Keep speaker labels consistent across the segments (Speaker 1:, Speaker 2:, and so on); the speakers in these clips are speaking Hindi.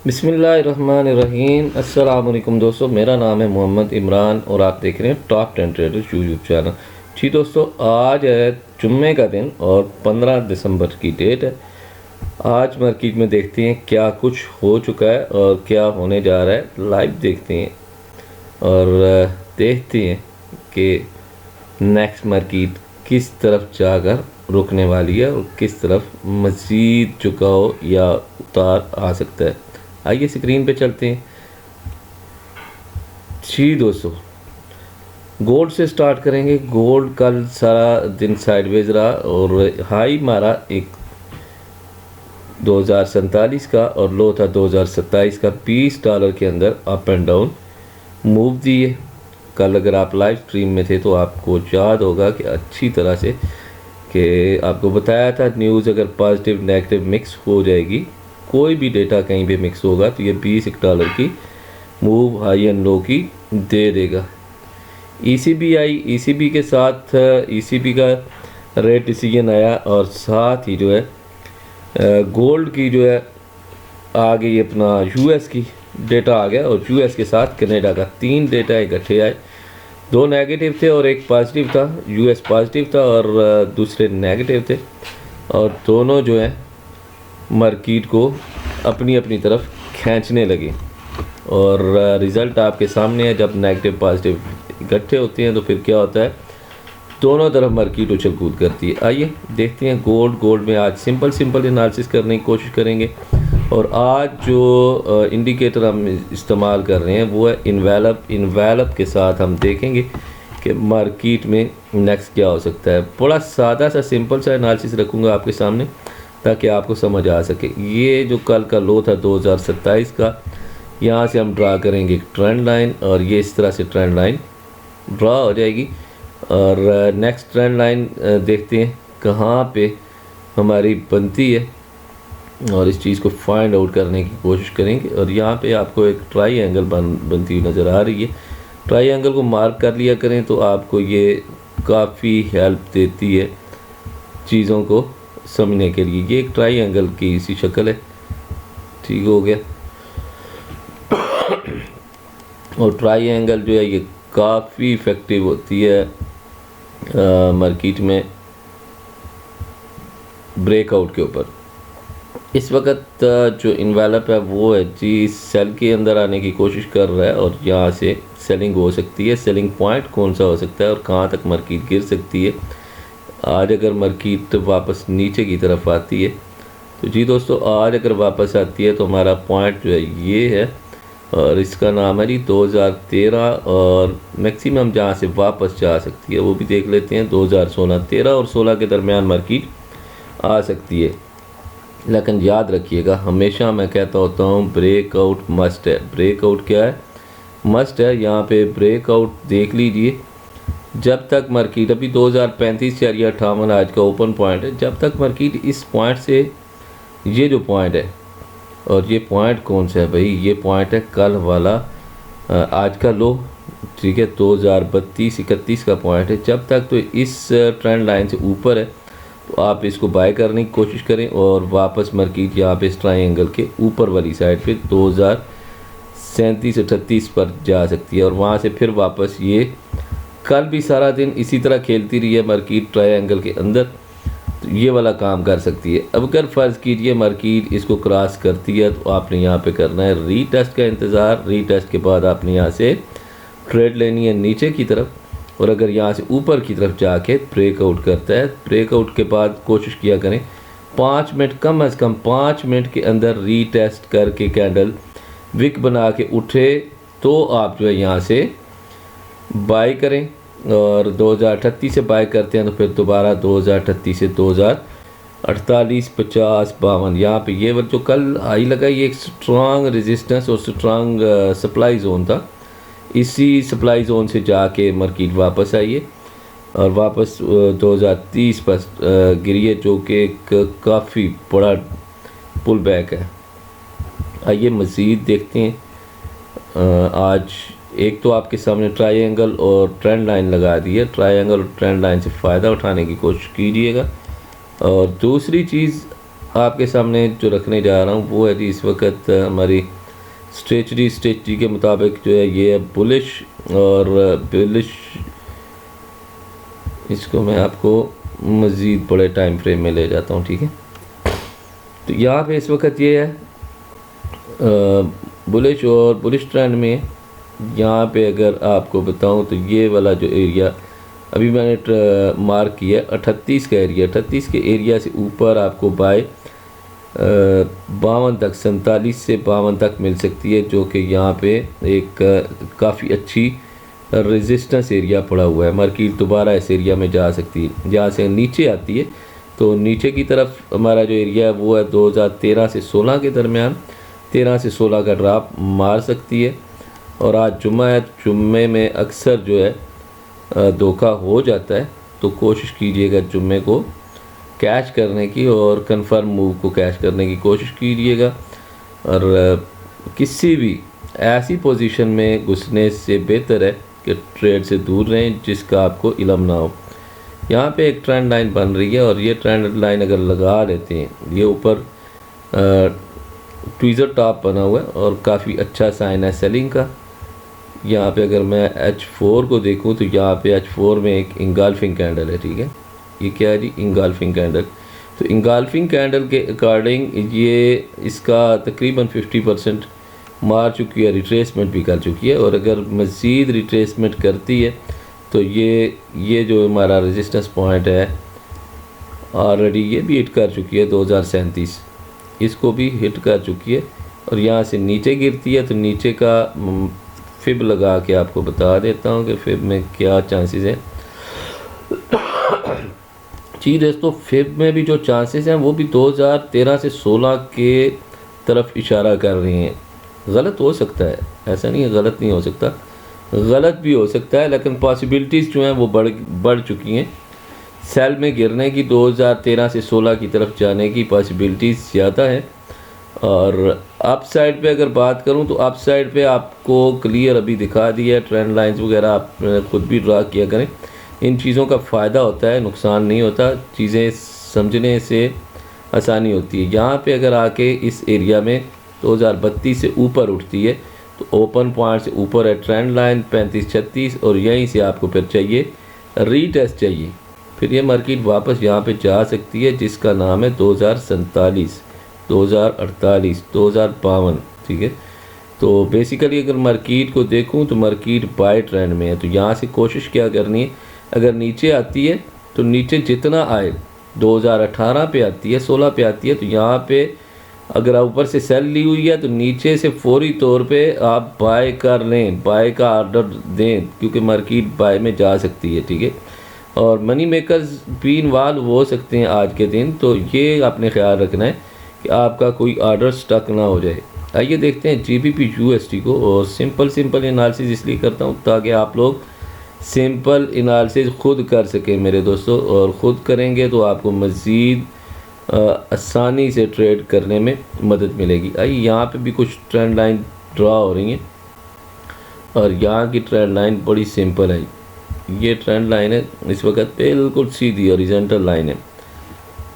Speaker 1: बिस्मिल्लाहिर्रहमानिर्रहीम। अस्सलाम वालेकुम दोस्तों, मेरा नाम है मोहम्मद इमरान और आप देख रहे हैं टॉप 10 ट्रेडर्स यूट्यूब चैनल। जी दोस्तों, आज है जुम्मे का दिन और 15 दिसंबर की डेट है। आज मार्केट में देखते हैं क्या कुछ हो चुका है और क्या होने जा रहा है। लाइव देखते हैं और देखते हैं कि नेक्स्ट मार्केट किस तरफ जाकर रुकने वाली है और किस तरफ मज़ीद झुकाव या उतार आ सकता है। आइए स्क्रीन पे चलते हैं। जी दोस्तों, गोल्ड से स्टार्ट करेंगे। गोल्ड कल सारा दिन साइडवेज रहा और हाई मारा एक 2047 का और लो था 2027 का। $20 के अंदर अप एंड डाउन मूव दिए। कल अगर आप लाइव स्ट्रीम में थे तो आपको याद होगा कि अच्छी तरह से कि आपको बताया था न्यूज़ अगर पॉजिटिव नेगेटिव मिक्स हो जाएगी, कोई भी डेटा कहीं पे मिक्स होगा तो ये $20 की मूव हाई एंड लो की दे देगा। ईसीबी आई, ईसीबी के साथ ईसीबी का रेट डिसीजन आया और साथ ही जो है गोल्ड की जो है आ गई अपना यूएस की डेटा आ गया और यूएस के साथ कनाडा का 3 डेटा इकट्ठे आए। 2 नेगेटिव थे और एक पॉजिटिव था। यूएस पॉजिटिव था और दूसरे नेगेटिव थे और दोनों जो है मार्केट को अपनी अपनी तरफ खींचने लगे और रिज़ल्ट आपके सामने है। जब नेगेटिव पॉजिटिव इकट्ठे होते हैं तो फिर क्या होता है, दोनों तरफ मार्केट उछल कूद करती है। आइए देखते हैं गोल्ड में आज सिंपल एनालिसिस करने की कोशिश करेंगे। और आज जो इंडिकेटर हम इस्तेमाल कर रहे हैं वो है इन्वेलप के साथ हम देखेंगे कि मार्केट में नेक्स्ट क्या हो सकता है। बड़ा सादा सा सिंपल सा एनालिसिस रखूँगा आपके सामने ताकि आपको समझ आ सके। ये जो कल का लो था 2027 का, यहाँ से हम ड्रा करेंगे ट्रेंड लाइन और ये इस तरह से ट्रेंड लाइन ड्रा हो जाएगी। और नेक्स्ट ट्रेंड लाइन देखते हैं कहाँ पे हमारी बनती है और इस चीज़ को फाइंड आउट करने की कोशिश करेंगे। और यहाँ पे आपको एक ट्राई एंगल बनती हुई नज़र आ रही है। ट्राई एंगल को मार्क कर लिया करें तो आपको ये काफ़ी हेल्प देती है चीज़ों को समझने के लिए। ये एक ट्राई एंगल की सी शक्ल है, ठीक हो गया। और ट्राई एंगल जो है ये काफ़ी इफ़ेक्टिव होती है मार्केट में ब्रेकआउट के ऊपर। इस वक्त जो इन्वेलप है वो है जी सेल के अंदर आने की कोशिश कर रहा है और यहाँ से सेलिंग हो सकती है। सेलिंग पॉइंट कौन सा हो सकता है और कहाँ तक मार्केट गिर सकती है। आज अगर मार्केट वापस नीचे की तरफ आती है तो जी दोस्तों, आज अगर वापस आती है तो हमारा पॉइंट जो है ये है और इसका नाम है जी 2013 और मैक्सिमम जहाँ से वापस जा सकती है वो भी देख लेते हैं। 2016 13 और 16 के दरमियान मार्केट आ सकती है। लेकिन याद रखिएगा, हमेशा मैं कहता होता हूँ ब्रेकआउट मस्ट है। ब्रेकआउट क्या है? मस्ट है। यहाँ पे ब्रेकआउट देख लीजिए। जब तक मार्केट अभी 2035.58 आज का ओपन पॉइंट है, जब तक मार्केट इस पॉइंट से, ये जो पॉइंट है और ये पॉइंट कौन सा है भाई, ये पॉइंट है कल वाला आज का लो, ठीक है, 2032-31 का पॉइंट है। जब तक तो इस ट्रेंड लाइन से ऊपर है तो आप इसको बाय करने की कोशिश करें और वापस मार्केट यहाँ पे इस ट्रायंगल के ऊपर वाली साइड पे 2037-38 पर जा सकती है और वहाँ से फिर वापस ये कल भी सारा दिन इसी तरह खेलती रही है मार्केट ट्रायंगल के अंदर, तो ये वाला काम कर सकती है। अब अगर फ़र्ज़ कीजिए मार्केट इसको क्रॉस करती है तो आपने यहाँ पे करना है रीटेस्ट का इंतज़ार। रीटेस्ट के बाद आपने यहाँ से ट्रेड लेनी है नीचे की तरफ और अगर यहाँ से ऊपर की तरफ जाके ब्रेकआउट करता है, ब्रेकआउट के बाद कोशिश किया करें 5 मिनट, कम अज़ कम 5 मिनट के अंदर रीटेस्ट करके कैंडल विक बना के उठे तो आप जो है यहाँ से बाई करें। और 2038 से बाय करते हैं तो फिर दोबारा 2038 से 2048, 50, 52 यहाँ पे ये जो कल हाई लगा ये एक स्ट्रांग रेजिस्टेंस और स्ट्रांग सप्लाई जोन था। इसी सप्लाई जोन से जाके मार्केट वापस आई है और वापस 2030 पर गिरी है, जो कि एक काफ़ी बड़ा पुल बैक है। आइए मज़ीद देखते हैं। आज एक तो आपके सामने ट्रायंगल और ट्रेंड लाइन लगा दी है। ट्रायंगल और ट्रेंड लाइन से फ़ायदा उठाने की कोशिश कीजिएगा। और दूसरी चीज़ आपके सामने जो रखने जा रहा हूँ वो है जी इस वक्त हमारी स्ट्रेटजी के मुताबिक जो है ये है बुलिश और बुलिश। इसको मैं आपको मज़ीद बड़े टाइम फ्रेम में ले जाता हूँ, ठीक है। तो यहाँ पे इस वक्त ये है बुलिश और बुलिश ट्रेंड में। यहाँ पे अगर आपको बताऊँ तो ये वाला जो एरिया अभी मैंने मार्क किया 38 का एरिया, 38 के एरिया से ऊपर आपको बाय 52 तक, 47 से 52 तक मिल सकती है, जो कि यहाँ पे एक काफ़ी अच्छी रेजिस्टेंस एरिया पड़ा हुआ है। मार्केट दोबारा इस एरिया में जा सकती है। जहाँ से नीचे आती है तो नीचे की तरफ हमारा जो एरिया है वो है 2013 से 16 के दरमियान, 13 से 16 का ड्रॉप मार सकती है। और आज जुम्मा है, जुम्मे में अक्सर जो है धोखा हो जाता है, तो कोशिश कीजिएगा जुम्मे को कैच करने की और कंफर्म मूव को कैच करने की कोशिश कीजिएगा। और किसी भी ऐसी पोजीशन में घुसने से बेहतर है कि ट्रेड से दूर रहें जिसका आपको इल्म ना हो। यहाँ पे एक ट्रेंड लाइन बन रही है और ये ट्रेंड लाइन अगर लगा लेते हैं, ये ऊपर ट्वीज़र टॉप बना हुआ है और काफ़ी अच्छा साइन है सेलिंग का। यहाँ पे अगर मैं H4 को देखूँ तो यहाँ पे H4 में एक इंगल्फिंग कैंडल है, ठीक है। ये क्या है जी, इंगल्फिंग कैंडल। तो इंगल्फिंग कैंडल के अकॉर्डिंग ये इसका तकरीबन 50% मार चुकी है, रिट्रेसमेंट भी कर चुकी है। और अगर मज़ीद रिट्रेसमेंट करती है तो ये जो हमारा रेजिस्टेंस पॉइंट है ऑलरेडी ये भी हिट कर चुकी है 2037, इसको भी हिट कर चुकी है। और यहाँ से नीचे गिरती है तो नीचे का फिब लगा के आपको बता देता हूँ कि फिब में क्या चांसेस हैं। जी दोस्तों, फिब में भी जो चांसेस हैं वो भी 2013 से 16 के तरफ इशारा कर रही हैं। गलत हो सकता है, ऐसा नहीं है गलत नहीं हो सकता, गलत भी हो सकता है, लेकिन पॉसिबिलिटीज़ जो हैं वो बढ़ चुकी हैं। सेल में गिरने की 2013 से 16 की तरफ जाने की पॉसिबिलिटीज़ ज़्यादा है। और अप साइड पे अगर बात करूं तो अप साइड पे आपको क्लियर अभी दिखा दिया है, ट्रेंड लाइंस वगैरह आप खुद भी ड्रा किया करें। इन चीज़ों का फ़ायदा होता है, नुकसान नहीं होता, चीज़ें समझने से आसानी होती है। यहाँ पे अगर आके इस एरिया में 2032 से ऊपर उठती है तो ओपन पॉइंट से ऊपर है ट्रेंड लाइन 35-36 और यहीं से आपको फिर चाहिए रीटेस्ट चाहिए, फिर ये मार्केट वापस यहाँ पे जा सकती है जिसका नाम है 2047, 2048, 2052, ठीक है। तो बेसिकली अगर मार्केट को देखूं तो मार्केट बाय ट्रेंड में है। तो यहाँ से कोशिश क्या करनी है, अगर नीचे आती है तो नीचे जितना आए 2018 पे आती है, 16 पे आती है, तो यहाँ पे अगर आप ऊपर से सेल ली हुई है तो नीचे से फौरी तौर पे आप बाय कर लें, बाय का ऑर्डर दें, क्योंकि मार्केट बाय में जा सकती है, ठीक है। और मनी मेकर्स भी इन्वॉल्व हो सकते हैं आज के दिन, तो ये आपने ख्याल रखना है कि आपका कोई ऑर्डर स्टक ना हो जाए। आइए देखते हैं GBP USD को। और सिंपल एनालिसिस इसलिए करता हूँ ताकि आप लोग सिंपल एनालिसिस खुद कर सकें मेरे दोस्तों, और ख़ुद करेंगे तो आपको मज़ीद आसानी से ट्रेड करने में मदद मिलेगी। आइए यहाँ पे भी कुछ ट्रेंड लाइन ड्रा हो रही हैं और यहाँ की ट्रेंड लाइन बड़ी सिंपल है। ये ट्रेंड लाइन है इस वक्त बिल्कुल सीधी हॉरिजॉन्टल लाइन है।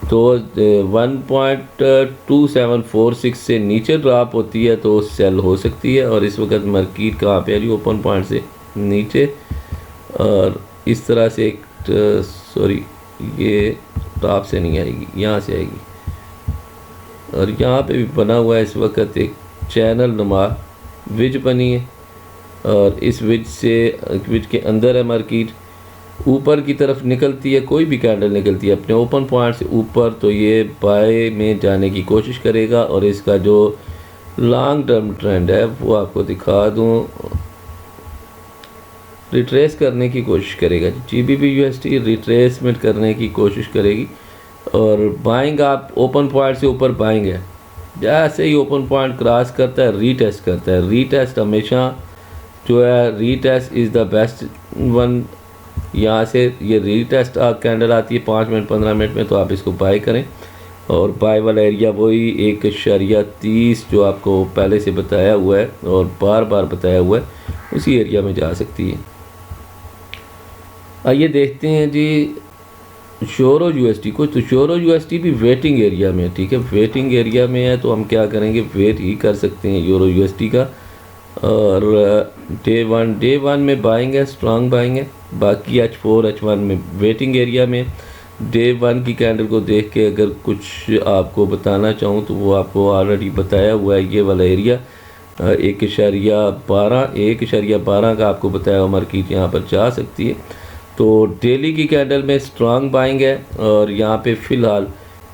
Speaker 1: तो 1.2746 से नीचे ड्रॉप होती है तो सेल हो सकती है। और इस वक्त मार्केट कहाँ पे है जी, ओपन पॉइंट से नीचे, और इस तरह से एक सॉरी ये टॉप से नहीं आएगी, यहाँ से आएगी। और यहाँ पे भी बना हुआ है इस वक्त एक चैनल नुमा विज बनी है और इस विज के अंदर है मार्केट, ऊपर की तरफ निकलती है, कोई भी कैंडल निकलती है अपने ओपन पॉइंट से ऊपर तो ये बाय में जाने की कोशिश करेगा। और इसका जो लॉन्ग टर्म ट्रेंड है वो आपको दिखा दूँ, रिट्रेस करने की कोशिश करेगा। GBP USD रिट्रेसमेंट करने की कोशिश करेगी और बाइंग आप ओपन पॉइंट से ऊपर बाइंग है, जैसे ही ओपन पॉइंट क्रॉस करता है रीटेस्ट करता है। रीटेस्ट हमेशा जो है, retest is the best one. यहाँ से ये रीटेस्ट कैंडल आती है 5 मिनट 15 मिनट में, तो आप इसको बाय करें। और बाय वाला एरिया वही 1.30 जो आपको पहले से बताया हुआ है और बार बार बताया हुआ है, उसी एरिया में जा सकती है। आइए देखते हैं जी यूरो यूएसडी को, तो यूरो यूएसडी भी वेटिंग एरिया में है, ठीक है, वेटिंग एरिया में है, तो हम क्या करेंगे, वेट ही कर सकते हैं यूरो यूएसडी का। और डे वन में बाइंग है, स्ट्रांग बाइंग है, बाकी H4 H1 में वेटिंग एरिया में। डे वन की कैंडल को देख के अगर कुछ आपको बताना चाहूँ तो वो आपको ऑलरेडी बताया हुआ है, ये वाला एरिया 1.12 का आपको बताया हुआ मार्केट यहाँ पर जा सकती है। तो डेली की कैंडल में स्ट्रांग बाइंग है और यहाँ पे फ़िलहाल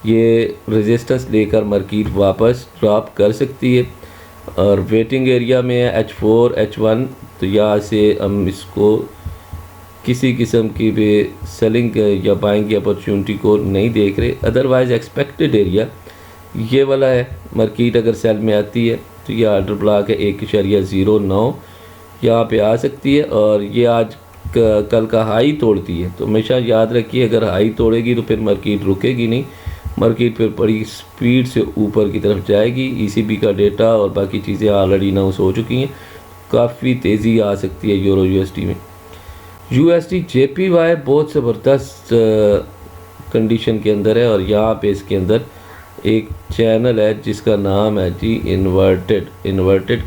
Speaker 1: ये रेजिस्टेंस लेकर मार्केट वापस ड्रॉप कर सकती है। और वेटिंग एरिया में है H4 H1, तो यहाँ से हम इसको किसी किस्म की भी सेलिंग या बाइंग की अपॉर्चुनिटी को नहीं देख रहे। अदरवाइज़ एक्सपेक्टेड एरिया ये वाला है, मार्केट अगर सेल में आती है तो ये ऑर्डर ब्लॉक है 1.09 यहाँ पे आ सकती है। और ये आज कल का हाई तोड़ती है, तो हमेशा याद रखिए अगर हाई तोड़ेगी तो फिर मार्केट रुकेगी नहीं, मार्केट फिर बड़ी स्पीड से ऊपर की तरफ जाएगी। ECB का डेटा और बाकी चीज़ें ऑलरेडी अनाउंस हो चुकी हैं, काफ़ी तेज़ी आ सकती है यूरो यूएसडी में। USD JPY बहुत ज़बरदस्त कंडीशन के अंदर है और यहाँ पे इसके अंदर एक चैनल है जिसका नाम है जी इन्वर्टेड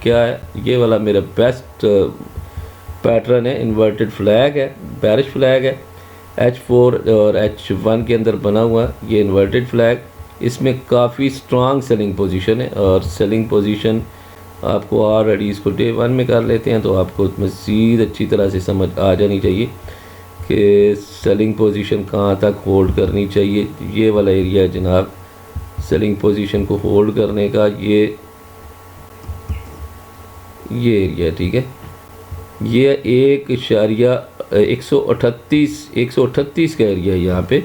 Speaker 1: क्या है, ये वाला मेरा बेस्ट पैटर्न है, इन्वर्टेड फ्लैग है, बेरिश फ्लैग है, H4 और H1 के अंदर बना हुआ ये इन्वर्टेड फ्लैग। इसमें काफ़ी स्ट्रांग सेलिंग पोजीशन है और सेलिंग पोजीशन आपको ऑलरेडी इसको डे वन में कर लेते हैं तो आपको मज़ीद अच्छी तरह से समझ आ जानी चाहिए कि सेलिंग पोजीशन कहाँ तक होल्ड करनी चाहिए। ये वाला एरिया है जनाब सेलिंग पोजीशन को होल्ड करने का, ये एरिया, ठीक है, ये 138 का एरिया है यहाँ पे,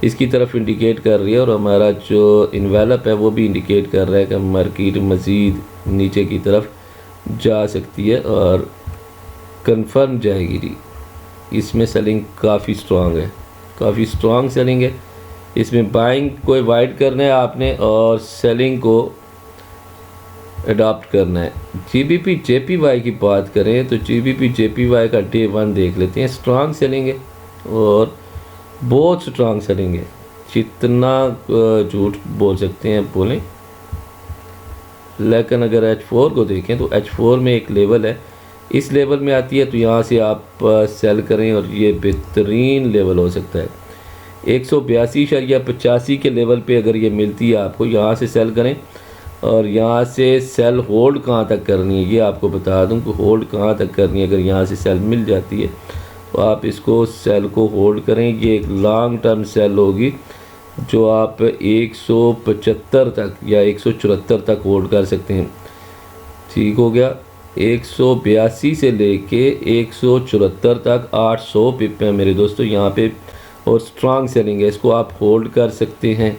Speaker 1: इसकी तरफ इंडिकेट कर रही है। और हमारा जो इन्वेलप है वो भी इंडिकेट कर रहा है कि मार्केट मज़ीद नीचे की तरफ जा सकती है और कंफर्म जाएगी जी। इसमें सेलिंग काफ़ी स्ट्रांग है, काफ़ी स्ट्रांग सेलिंग है। इसमें बाइंग को अवॉइड करना है आपने और सेलिंग को अडॉप्ट करना है। GBP JPY की बात करें तो GBP JPY का डे वन देख लेते हैं, स्ट्रांग सेलिंग है और बहुत स्ट्रांग सेलिंग है, जितना झूठ बोल सकते हैं बोलें। लेकिन अगर H4 को देखें तो H4 में एक लेवल है, इस लेवल में आती है तो यहाँ से आप सेल करें और ये बेहतरीन लेवल हो सकता है। 182.85 के लेवल पे अगर ये मिलती है आपको, यहाँ से सेल करें। और यहाँ से सेल होल्ड कहाँ तक करनी है ये आपको बता दूँ कि होल्ड कहाँ तक करनी है। अगर यहाँ से सेल मिल जाती है तो आप इसको सेल को होल्ड करें, ये एक लॉन्ग टर्म सेल होगी जो आप 175 तक या 174 तक होल्ड कर सकते हैं। ठीक हो गया, 182 से लेके 174 तक 800 पिप हैं मेरे दोस्तों यहाँ पे और स्ट्रांग सेलिंग है, इसको आप होल्ड कर सकते हैं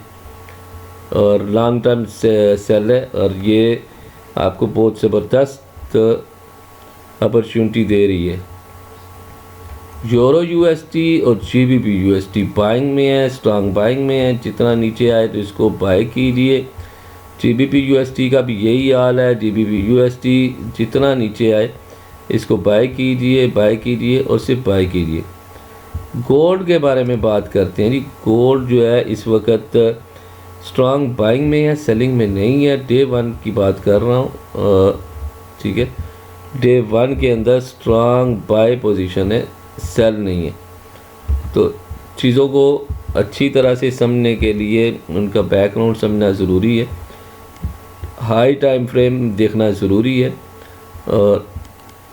Speaker 1: और लॉन्ग टर्म सेल है और ये आपको बहुत ज़बरदस्त अपॉर्चुनिटी दे रही है। यूरो USD और GBP USD बाइंग में है, स्ट्रांग बाइंग में है, जितना नीचे आए तो इसको बाय कीजिए। GBP USD का भी यही हाल है, GBP USD जितना नीचे आए इसको बाय कीजिए और सिर्फ बाय कीजिए। गोल्ड के बारे में बात करते हैं जी। गोल्ड जो है इस वक्त स्ट्रांग बाइंग में है, सेलिंग में नहीं है। डे वन की बात कर रहा हूँ, ठीक है, डे वन के अंदर स्ट्रांग बाय पोजीशन है, सेल नहीं है। तो चीज़ों को अच्छी तरह से समझने के लिए उनका बैकग्राउंड समझना ज़रूरी है, हाई टाइम फ्रेम देखना ज़रूरी है। और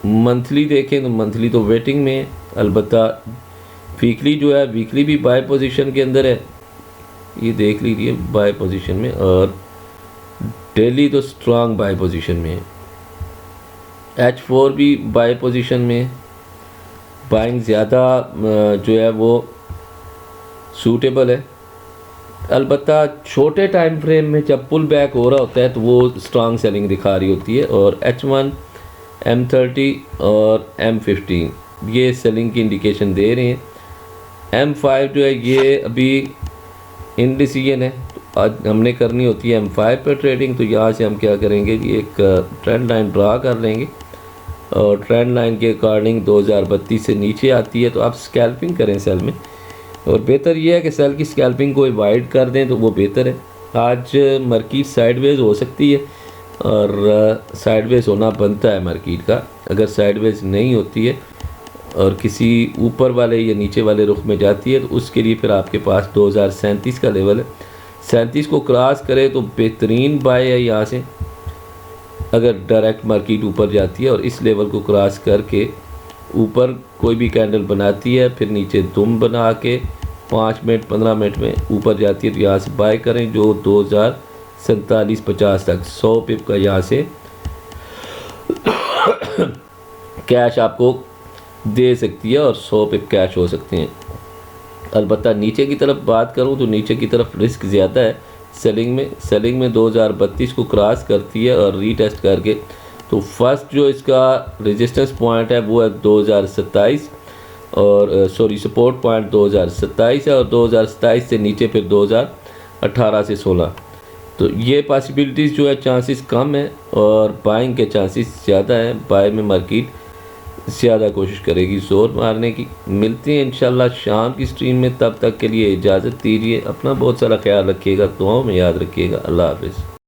Speaker 1: मंथली देखें तो मंथली तो वेटिंग में है, अलबत्ता वीकली जो है वीकली भी बाय पोजीशन के अंदर है, ये देख लीजिए बाय पोजीशन में। और डेली तो स्ट्रांग बाय पोजीशन में है, H4 भी बाय पोजीशन में है। बाइंग ज़्यादा जो है वो सूटेबल है, अलबत्ता छोटे टाइम फ्रेम में जब पुल बैक हो रहा होता है तो वो स्ट्रांग सेलिंग दिखा रही होती है। और H1 M30 और M15 ये सेलिंग की इंडिकेशन दे रहे हैं। M5 जो है ये अभी इनडिसीजन है, तो आज हमने करनी होती है M5 पर ट्रेडिंग। तो यहाँ से हम क्या करेंगे, ये एक ट्रेंड लाइन ड्रा कर लेंगे और ट्रेंड लाइन के अकॉर्डिंग 2032 से नीचे आती है तो आप स्कैल्पिंग करें सेल में। और बेहतर ये है कि सेल की स्कैल्पिंग को अवॉइड कर दें तो वो बेहतर है। आज मार्केट साइडवेज हो सकती है और साइडवेज होना बनता है मार्केट का। अगर साइडवेज नहीं होती है और किसी ऊपर वाले या नीचे वाले रुख में जाती है तो उसके लिए फिर आपके पास 2037 का लेवल है। 37 को क्रॉस करे तो बेहतरीन बाय है यहाँ से, अगर डायरेक्ट मार्केट ऊपर जाती है और इस लेवल को क्रॉस करके ऊपर कोई भी कैंडल बनाती है फिर नीचे दुम बना के 5 मिनट 15 मिनट में ऊपर जाती है तो यहाँ से बाय करें, जो 2047-50 तक 100 पिप का यहाँ से कैश आपको दे सकती है और 100 पिप कैश हो सकते हैं। अलबत्ता नीचे की तरफ बात करूं तो नीचे की तरफ रिस्क ज़्यादा है सेलिंग में 2032 को क्रॉस करती है और रीटेस्ट करके तो फर्स्ट जो इसका रेजिस्टेंस पॉइंट है वो है 2027 और सपोर्ट पॉइंट 2027 है और 2027 से नीचे फिर 2018 से 16। तो ये पॉसिबिलिटीज़ जो है चांसेस कम है और बाइंग के चांसेस ज़्यादा है। बाय में मार्केट ज़्यादा कोशिश करेगी ज़ोर मारने की। मिलते हैं इंशाल्लाह शाम की स्ट्रीम में, तब तक के लिए इजाज़त दीजिए। अपना बहुत सारा ख्याल रखिएगा, दुआओं में याद रखिएगा। अल्लाह हाफ़िज़।